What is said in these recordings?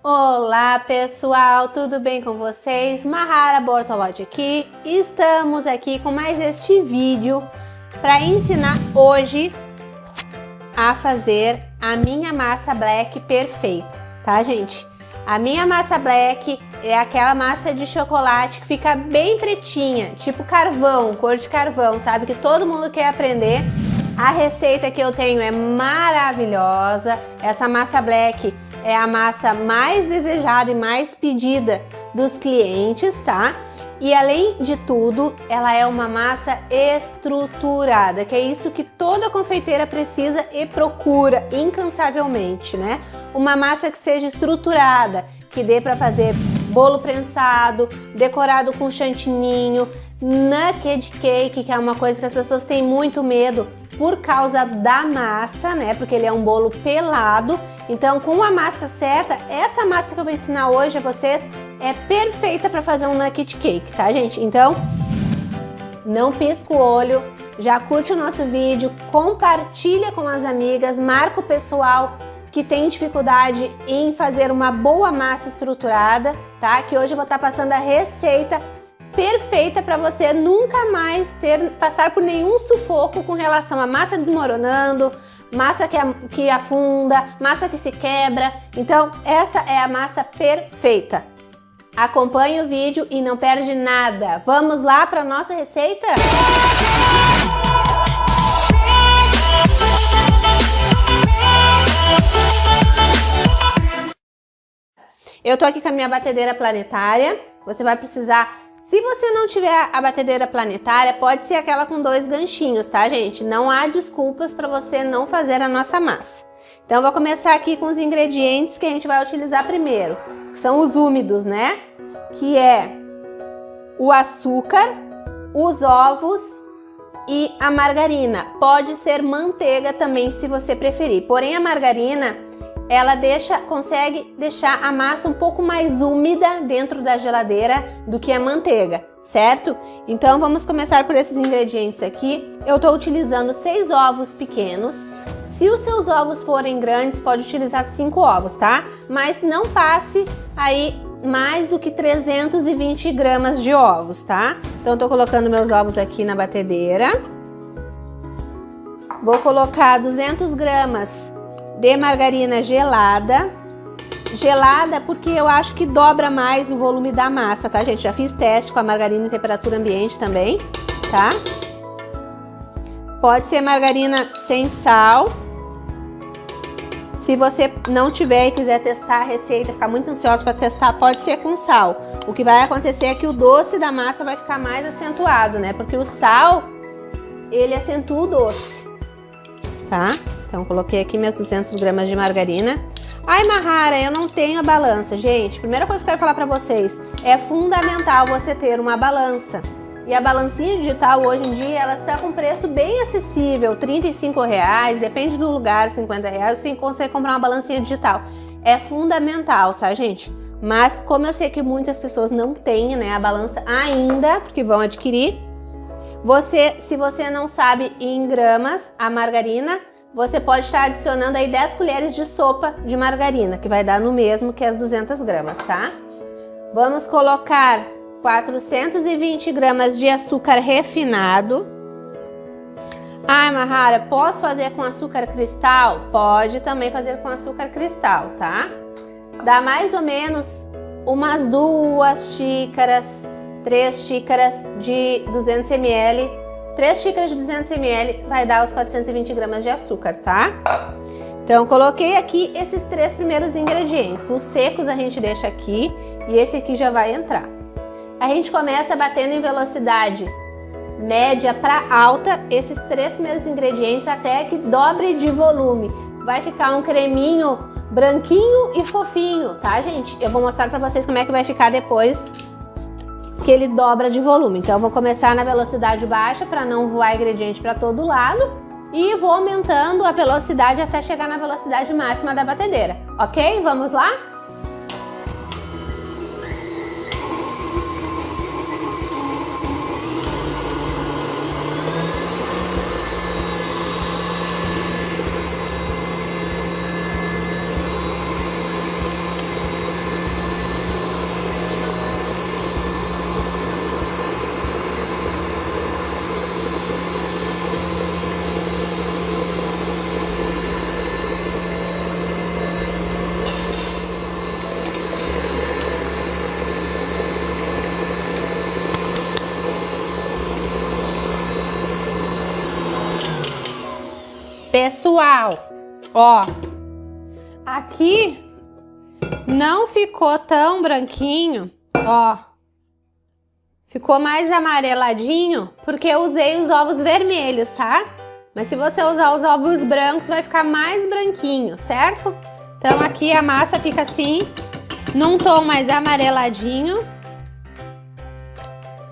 Olá pessoal, tudo bem com vocês? Mahara Bortolotti aqui. Estamos aqui com mais este vídeo para ensinar hoje a fazer a minha massa black perfeita, tá gente? A minha massa black é aquela massa de chocolate que fica bem pretinha, tipo carvão, cor de carvão, sabe? Que todo mundo quer aprender. A receita que eu tenho é maravilhosa. Essa massa black é a massa mais desejada e mais pedida dos clientes, tá? E além de tudo, ela é uma massa estruturada, que é isso que toda confeiteira precisa e procura incansavelmente, né? Uma massa que seja estruturada, que dê para fazer bolo prensado, decorado com chantininho, nugget cake, que é uma coisa que as pessoas têm muito medo por causa da massa, né? Porque ele é um bolo pelado. Então, com a massa certa, essa massa que eu vou ensinar hoje a vocês é perfeita para fazer um nugget cake, tá, gente? Então, não pisca o olho, já curte o nosso vídeo, compartilha com as amigas, marca o pessoal que tem dificuldade em fazer uma boa massa estruturada, tá? Que hoje eu vou estar passando a receita perfeita para você nunca mais passar por nenhum sufoco com relação à massa desmoronando, massa que afunda, massa que se quebra. Então, essa é a massa perfeita. Acompanhe o vídeo e não perde nada. Vamos lá para a nossa receita? Eu tô aqui com a minha batedeira planetária. Você vai precisar, se você não tiver a batedeira planetária, pode ser aquela com 2 ganchinhos, tá, gente? Não há desculpas para você não fazer a nossa massa. Então, eu vou começar aqui com os ingredientes que a gente vai utilizar primeiro, que são os úmidos, né? Que é o açúcar, os ovos e a margarina. Pode ser manteiga também, se você preferir. Porém, a margarina, ela consegue deixar a massa um pouco mais úmida dentro da geladeira do que a manteiga, certo? Então vamos começar por esses ingredientes aqui. Eu estou utilizando 6 ovos pequenos. Se os seus ovos forem grandes, pode utilizar 5 ovos, tá? Mas não passe aí mais do que 320 gramas de ovos, tá? Então estou colocando meus ovos aqui na batedeira. Vou colocar 200 gramas de margarina gelada. Gelada porque eu acho que dobra mais o volume da massa, tá, gente? Já fiz teste com a margarina em temperatura ambiente também, tá? Pode ser margarina sem sal. Se você não tiver e quiser testar a receita, ficar muito ansioso para testar, pode ser com sal. O que vai acontecer é que o doce da massa vai ficar mais acentuado, né? Porque o sal, ele acentua o doce, tá? Então, coloquei aqui minhas 200 gramas de margarina. Ai, Mahara, eu não tenho a balança. Gente, primeira coisa que eu quero falar pra vocês, é fundamental você ter uma balança. E a balancinha digital, hoje em dia, ela está com preço bem acessível, R$35, depende do lugar, R$50, você consegue comprar uma balancinha digital. É fundamental, tá, gente? Mas, como eu sei que muitas pessoas não têm, né, a balança ainda, porque vão adquirir, se você não sabe em gramas a margarina, você pode estar adicionando aí 10 colheres de sopa de margarina, que vai dar no mesmo que as 200 gramas, tá? Vamos colocar 420 gramas de açúcar refinado. Ai, Mahara, posso fazer com açúcar cristal? Pode também fazer com açúcar cristal, tá? Dá mais ou menos umas 2 xícaras, 3 xícaras de 200 ml. 3 xícaras de 200 ml vai dar os 420 gramas de açúcar, tá? Então, coloquei aqui esses 3 primeiros ingredientes. Os secos a gente deixa aqui e esse aqui já vai entrar. A gente começa batendo em velocidade média para alta esses 3 primeiros ingredientes até que dobre de volume. Vai ficar um creminho branquinho e fofinho, tá, gente? Eu vou mostrar para vocês como é que vai ficar depois que ele dobra de volume. Então eu vou começar na velocidade baixa para não voar ingrediente para todo lado e vou aumentando a velocidade até chegar na velocidade máxima da batedeira, ok? Vamos lá? Pessoal, ó, aqui não ficou tão branquinho, ó. Ficou mais amareladinho porque eu usei os ovos vermelhos, tá? Mas se você usar os ovos brancos, vai ficar mais branquinho, certo? Então aqui a massa fica assim, num tom mais amareladinho.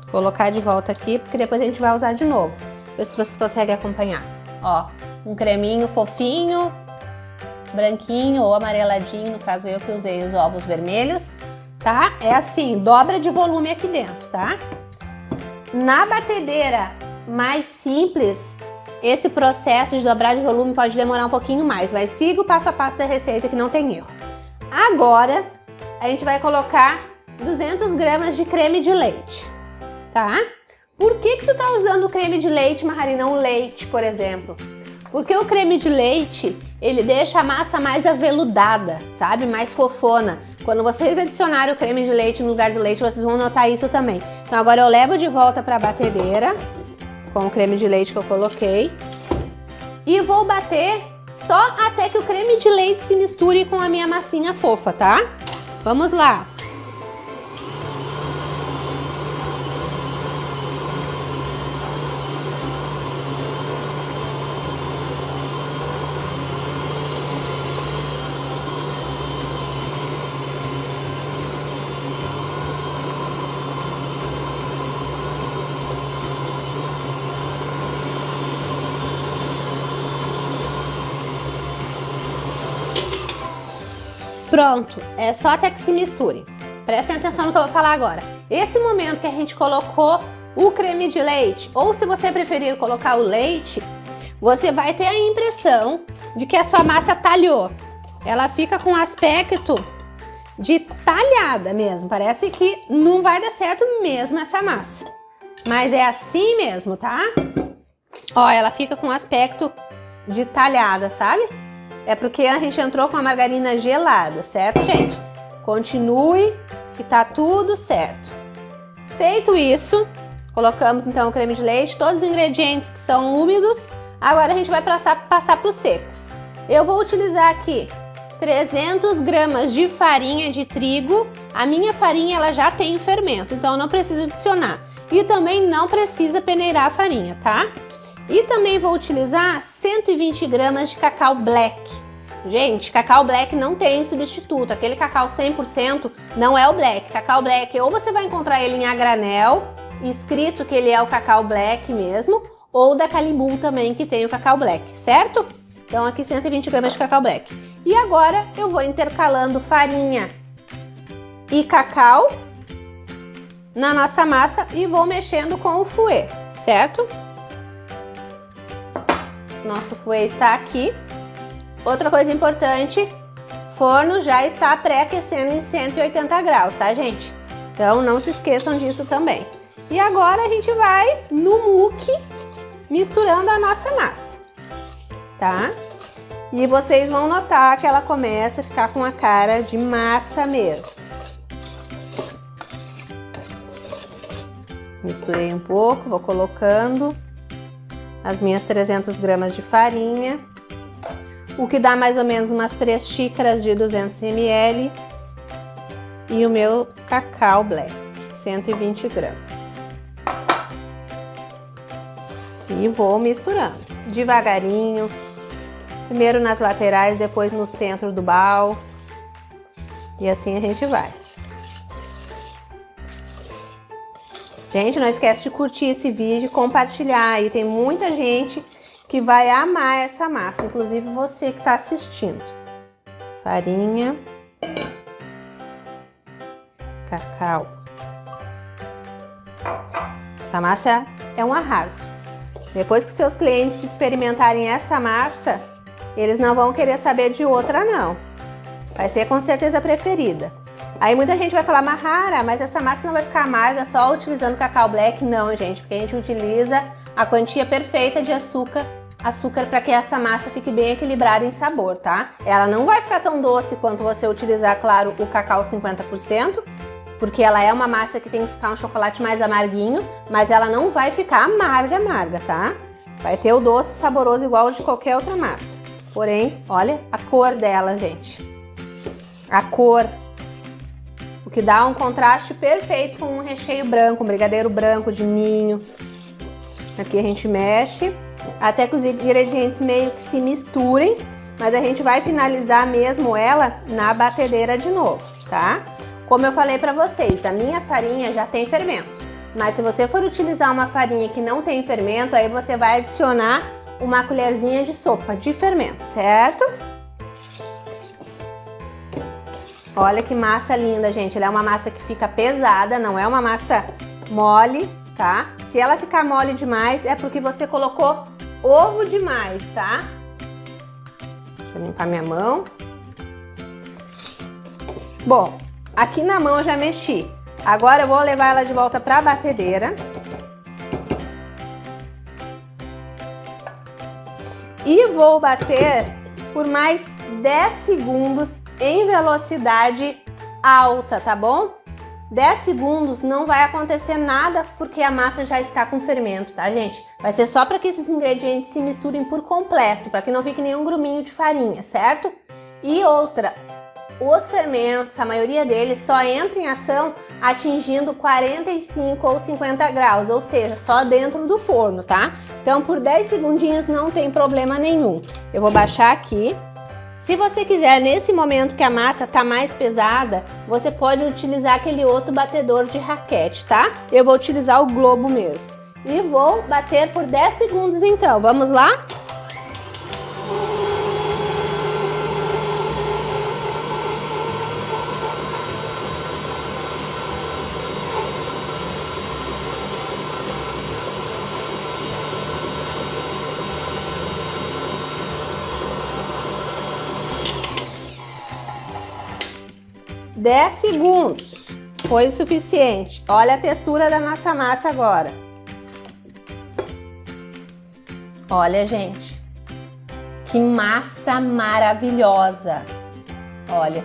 Vou colocar de volta aqui, porque depois a gente vai usar de novo. Ver se vocês conseguem acompanhar. Ó, um creminho fofinho, branquinho ou amareladinho, no caso eu que usei os ovos vermelhos. Tá? É assim, dobra de volume aqui dentro, tá? Na batedeira mais simples, esse processo de dobrar de volume pode demorar um pouquinho mais, mas siga o passo a passo da receita que não tem erro. Agora, a gente vai colocar 200 gramas de creme de leite, tá? Por que tu tá usando o creme de leite, Mahari, e não leite, por exemplo? Porque o creme de leite, ele deixa a massa mais aveludada, sabe? Mais fofona. Quando vocês adicionarem o creme de leite no lugar do leite, vocês vão notar isso também. Então agora eu levo de volta para a batedeira, com o creme de leite que eu coloquei. E vou bater só até que o creme de leite se misture com a minha massinha fofa, tá? Vamos lá! Pronto, é só até que se misture. Prestem atenção no que eu vou falar agora. Esse momento que a gente colocou o creme de leite, ou se você preferir colocar o leite, você vai ter a impressão de que a sua massa talhou. Ela fica com aspecto de talhada mesmo. Parece que não vai dar certo mesmo essa massa. Mas é assim mesmo, tá? Ó, ela fica com aspecto de talhada, sabe? É porque a gente entrou com a margarina gelada, certo, gente? Continue que tá tudo certo. Feito isso, colocamos então o creme de leite, todos os ingredientes que são úmidos. Agora a gente vai passar para os secos. Eu vou utilizar aqui 300 gramas de farinha de trigo. A minha farinha ela já tem fermento, então eu não preciso adicionar. E também não precisa peneirar a farinha, tá? E também vou utilizar 120 gramas de cacau black. Gente, cacau black não tem substituto. Aquele cacau 100% não é o black. Cacau black, ou você vai encontrar ele em a granel, escrito que ele é o cacau black mesmo, ou da Calibum também, que tem o cacau black, certo? Então aqui 120 gramas de cacau black. E agora eu vou intercalando farinha e cacau na nossa massa e vou mexendo com o fouet, certo? Nosso fouet está aqui. Outra coisa importante, forno já está pré-aquecendo em 180 graus, tá, gente? Então não se esqueçam disso também. E agora a gente vai no muque misturando a nossa massa, tá? E vocês vão notar que ela começa a ficar com a cara de massa mesmo. Misturei um pouco, vou colocando as minhas 300 gramas de farinha, o que dá mais ou menos umas 3 xícaras de 200 ml, e o meu cacau black, 120 gramas. E vou misturando devagarinho, primeiro nas laterais, depois no centro do bowl, e assim a gente vai. Gente, não esquece de curtir esse vídeo e compartilhar aí, tem muita gente que vai amar essa massa, inclusive você que está assistindo. Farinha, cacau. Essa massa é um arraso. Depois que seus clientes experimentarem essa massa, eles não vão querer saber de outra não. Vai ser com certeza a preferida. Aí muita gente vai falar, Mahara, mas essa massa não vai ficar amarga só utilizando cacau black? Não, gente, porque a gente utiliza a quantia perfeita de açúcar para que essa massa fique bem equilibrada em sabor, tá? Ela não vai ficar tão doce quanto você utilizar, claro, o cacau 50%, porque ela é uma massa que tem que ficar um chocolate mais amarguinho, mas ela não vai ficar amarga, tá? Vai ter o doce saboroso igual de qualquer outra massa. Porém, olha a cor dela, gente. A cor. O que dá um contraste perfeito com um recheio branco, um brigadeiro branco de ninho. Aqui a gente mexe até que os ingredientes meio que se misturem, mas a gente vai finalizar mesmo ela na batedeira de novo, tá? Como eu falei pra vocês, a minha farinha já tem fermento, mas se você for utilizar uma farinha que não tem fermento, aí você vai adicionar uma colherzinha de sopa de fermento, certo? Olha que massa linda, gente. Ela é uma massa que fica pesada, não é uma massa mole, tá? Se ela ficar mole demais, é porque você colocou ovo demais, tá? Deixa eu limpar minha mão. Bom, aqui na mão eu já mexi. Agora eu vou levar ela de volta para a batedeira. E vou bater por mais 10 segundos em velocidade alta, tá bom? 10 segundos não vai acontecer nada porque a massa já está com fermento, tá, gente? Vai ser só para que esses ingredientes se misturem por completo, para que não fique nenhum gruminho de farinha, certo? E outra, os fermentos, a maioria deles só entra em ação atingindo 45 ou 50 graus, ou seja, só dentro do forno, tá? Então por 10 segundinhos não tem problema nenhum. Eu vou baixar aqui. Se você quiser, nesse momento que a massa tá mais pesada, você pode utilizar aquele outro batedor de raquete, tá? Eu vou utilizar o globo mesmo. E vou bater por 10 segundos então. Vamos lá? Dez segundos foi o suficiente. Olha a textura da nossa massa agora. Olha, gente, que massa maravilhosa. Olha,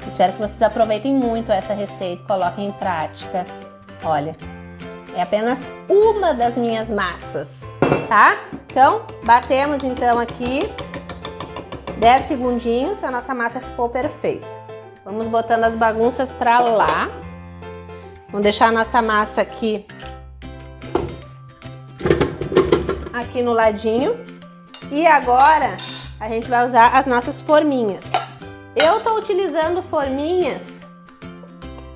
espero que vocês aproveitem muito essa receita e coloquem em prática. Olha, é apenas uma das minhas massas, tá? Então, batemos então aqui 10 segundinhos, a nossa massa ficou perfeita. Vamos botando as bagunças pra lá. Vamos deixar a nossa massa aqui no ladinho. E agora a gente vai usar as nossas forminhas. Eu tô utilizando forminhas,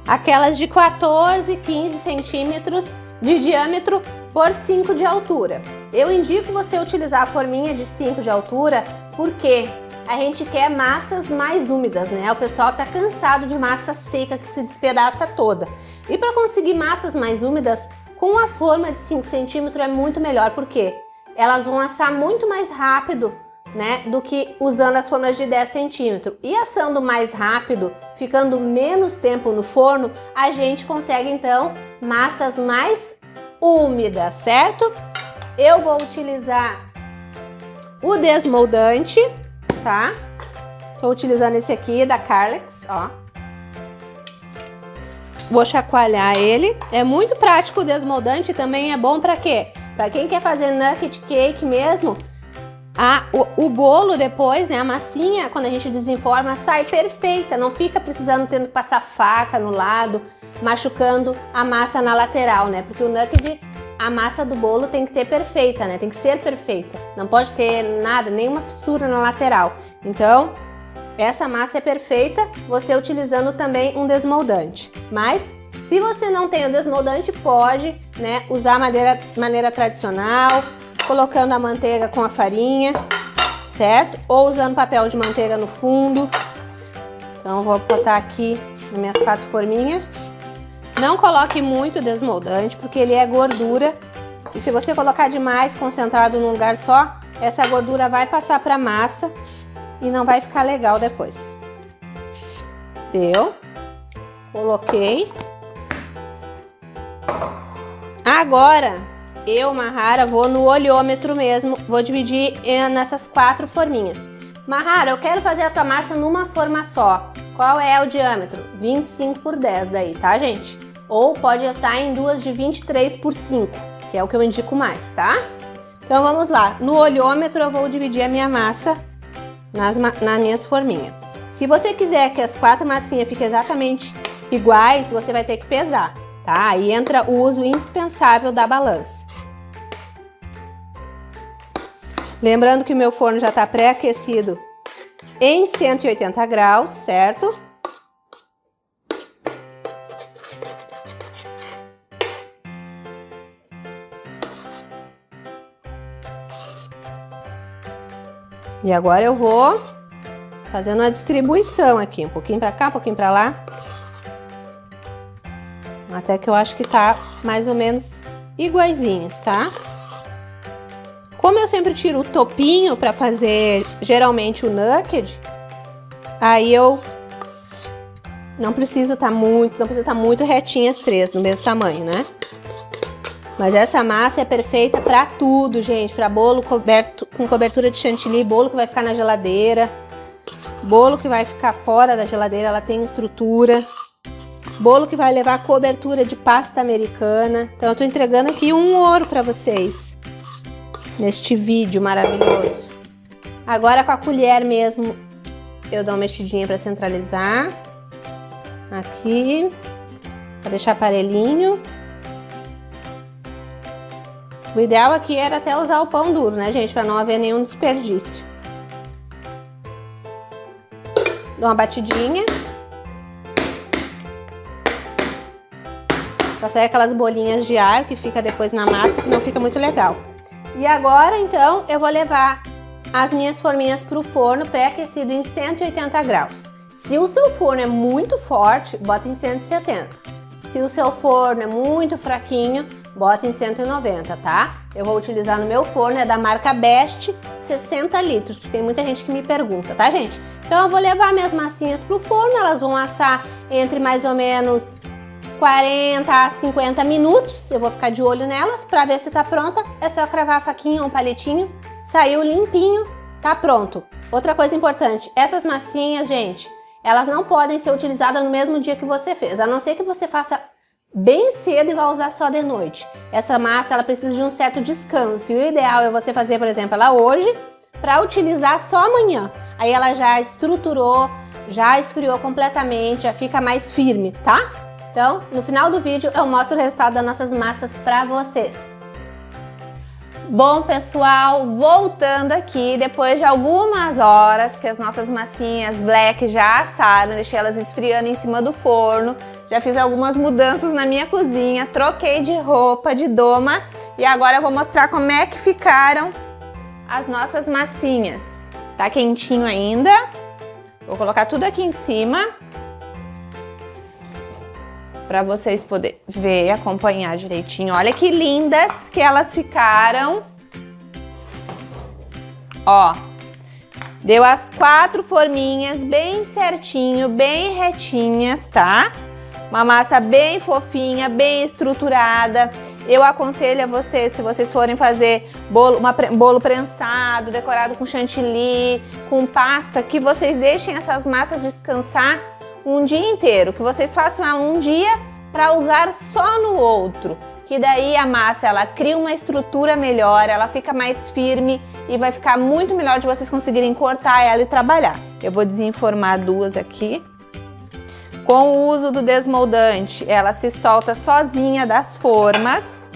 aquelas de 14, 15 centímetros de diâmetro por 5 de altura. Eu indico você utilizar a forminha de 5 de altura porque a gente quer massas mais úmidas, né? O pessoal tá cansado de massa seca que se despedaça toda. E para conseguir massas mais úmidas, com a forma de 5 centímetros é muito melhor, porque elas vão assar muito mais rápido, né? Do que usando as formas de 10 centímetros. E assando mais rápido, ficando menos tempo no forno, a gente consegue então massas mais úmidas, certo? Eu vou utilizar o desmoldante, tá? Tô utilizando esse aqui da Carlex, ó. Vou chacoalhar ele. É muito prático o desmoldante, também é bom pra quê? Pra quem quer fazer nugget cake mesmo, o bolo depois, né, a massinha, quando a gente desenforma, sai perfeita. Não fica precisando tendo que passar faca no lado, machucando a massa na lateral, né? Porque o nugget, a massa do bolo tem que ter perfeita, né? Tem que ser perfeita. Não pode ter nada, nenhuma fissura na lateral. Então, essa massa é perfeita, você utilizando também um desmoldante. Mas, se você não tem o desmoldante, pode, né, usar a maneira tradicional, colocando a manteiga com a farinha, certo? Ou usando papel de manteiga no fundo. Então, vou botar aqui nas minhas 4 forminhas. Não coloque muito desmoldante, porque ele é gordura. E se você colocar demais, concentrado num lugar só, essa gordura vai passar para a massa e não vai ficar legal depois. Deu. Coloquei. Agora, eu, Mahara, vou no olhômetro mesmo. Vou dividir nessas 4 forminhas. Mahara, eu quero fazer a tua massa numa forma só. Qual é o diâmetro? 25 por 10 daí, tá, gente? Ou pode assar em duas de 23 por 5, que é o que eu indico mais, tá? Então vamos lá, no olhômetro eu vou dividir a minha massa nas minhas forminhas. Se você quiser que as 4 massinhas fiquem exatamente iguais, você vai ter que pesar, tá? Aí entra o uso indispensável da balança. Lembrando que o meu forno já está pré-aquecido em 180 graus, certo? E agora eu vou fazendo uma distribuição aqui, um pouquinho para cá, um pouquinho para lá. Até que eu acho que tá mais ou menos iguaizinhos, tá? Como eu sempre tiro o topinho para fazer geralmente o nugget, aí eu não preciso tá muito retinha as 3 do mesmo tamanho, né? Mas essa massa é perfeita para tudo, gente, para bolo coberto com cobertura de chantilly, bolo que vai ficar na geladeira, bolo que vai ficar fora da geladeira, ela tem estrutura. Bolo que vai levar cobertura de pasta americana. Então eu tô entregando aqui um ouro para vocês neste vídeo maravilhoso. Agora com a colher mesmo eu dou uma mexidinha para centralizar. Aqui, para deixar parelhinho. O ideal aqui era até usar o pão duro, né, gente? Para não haver nenhum desperdício. Dou uma batidinha. Pra sair aquelas bolinhas de ar que fica depois na massa, que não fica muito legal. E agora, então, eu vou levar as minhas forminhas pro forno pré-aquecido em 180 graus. Se o seu forno é muito forte, bota em 170. Se o seu forno é muito fraquinho, bota em 190, tá? Eu vou utilizar no meu forno, é da marca Best, 60 litros, porque tem muita gente que me pergunta, tá, gente? Então eu vou levar minhas massinhas pro forno, elas vão assar entre mais ou menos 40 a 50 minutos. Eu vou ficar de olho nelas para ver se tá pronta. É só cravar a faquinha ou um palitinho, saiu limpinho, tá pronto. Outra coisa importante, essas massinhas, gente, elas não podem ser utilizadas no mesmo dia que você fez, a não ser que você faça bem cedo e vai usar só de noite. Essa massa, ela precisa de um certo descanso e o ideal é você fazer, por exemplo, ela hoje para utilizar só amanhã. Aí ela já estruturou, já esfriou completamente, já fica mais firme, tá? Então, no final do vídeo eu mostro o resultado das nossas massas para vocês. Bom, pessoal, voltando aqui, depois de algumas horas que as nossas massinhas black já assaram, deixei elas esfriando em cima do forno, já fiz algumas mudanças na minha cozinha, troquei de roupa, de doma, e agora eu vou mostrar como é que ficaram as nossas massinhas. Tá quentinho ainda, vou colocar tudo aqui em cima, para vocês poderem ver e acompanhar direitinho. Olha que lindas que elas ficaram. Ó, deu as 4 forminhas bem certinho, bem retinhas, tá? Uma massa bem fofinha, bem estruturada. Eu aconselho a vocês, se vocês forem fazer bolo prensado, decorado com chantilly, com pasta, que vocês deixem essas massas descansar um dia inteiro, que vocês façam ela um dia para usar só no outro, que daí a massa ela cria uma estrutura melhor, ela fica mais firme e vai ficar muito melhor de vocês conseguirem cortar ela e trabalhar. Eu vou desenformar 2 aqui. Com o uso do desmoldante, ela se solta sozinha das formas,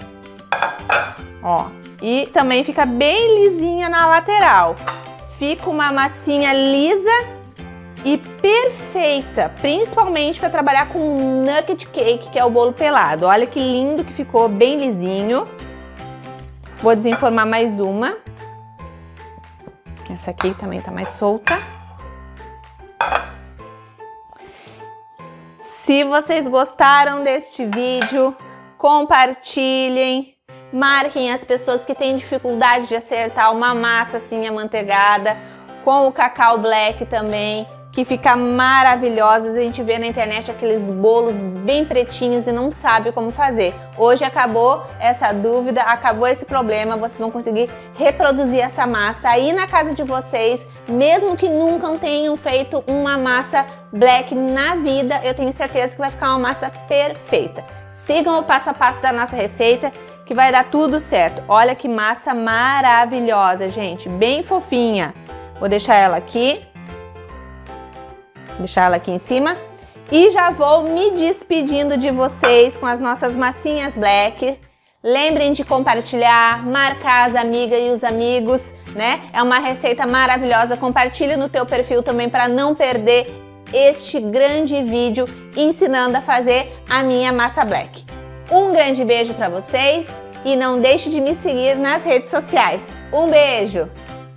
ó, e também fica bem lisinha na lateral. Fica uma massinha lisa e perfeita, principalmente para trabalhar com nugget cake, que é o bolo pelado. Olha que lindo que ficou, bem lisinho. Vou desenformar mais uma. Essa aqui também tá mais solta. Se vocês gostaram deste vídeo, compartilhem, marquem as pessoas que têm dificuldade de acertar uma massa assim amanteigada, com o cacau black também, que fica maravilhosa. A gente vê na internet aqueles bolos bem pretinhos e não sabe como fazer. Hoje acabou essa dúvida, acabou esse problema, vocês vão conseguir reproduzir essa massa aí na casa de vocês, mesmo que nunca tenham feito uma massa black na vida, eu tenho certeza que vai ficar uma massa perfeita. Sigam o passo a passo da nossa receita, que vai dar tudo certo. Olha que massa maravilhosa, gente, bem fofinha. Vou deixar ela aqui. Deixar ela aqui em cima. E já vou me despedindo de vocês com as nossas massinhas black. Lembrem de compartilhar, marcar as amigas e os amigos, né? É uma receita maravilhosa. Compartilhe no teu perfil também para não perder este grande vídeo ensinando a fazer a minha massa black. Um grande beijo para vocês e não deixe de me seguir nas redes sociais. Um beijo!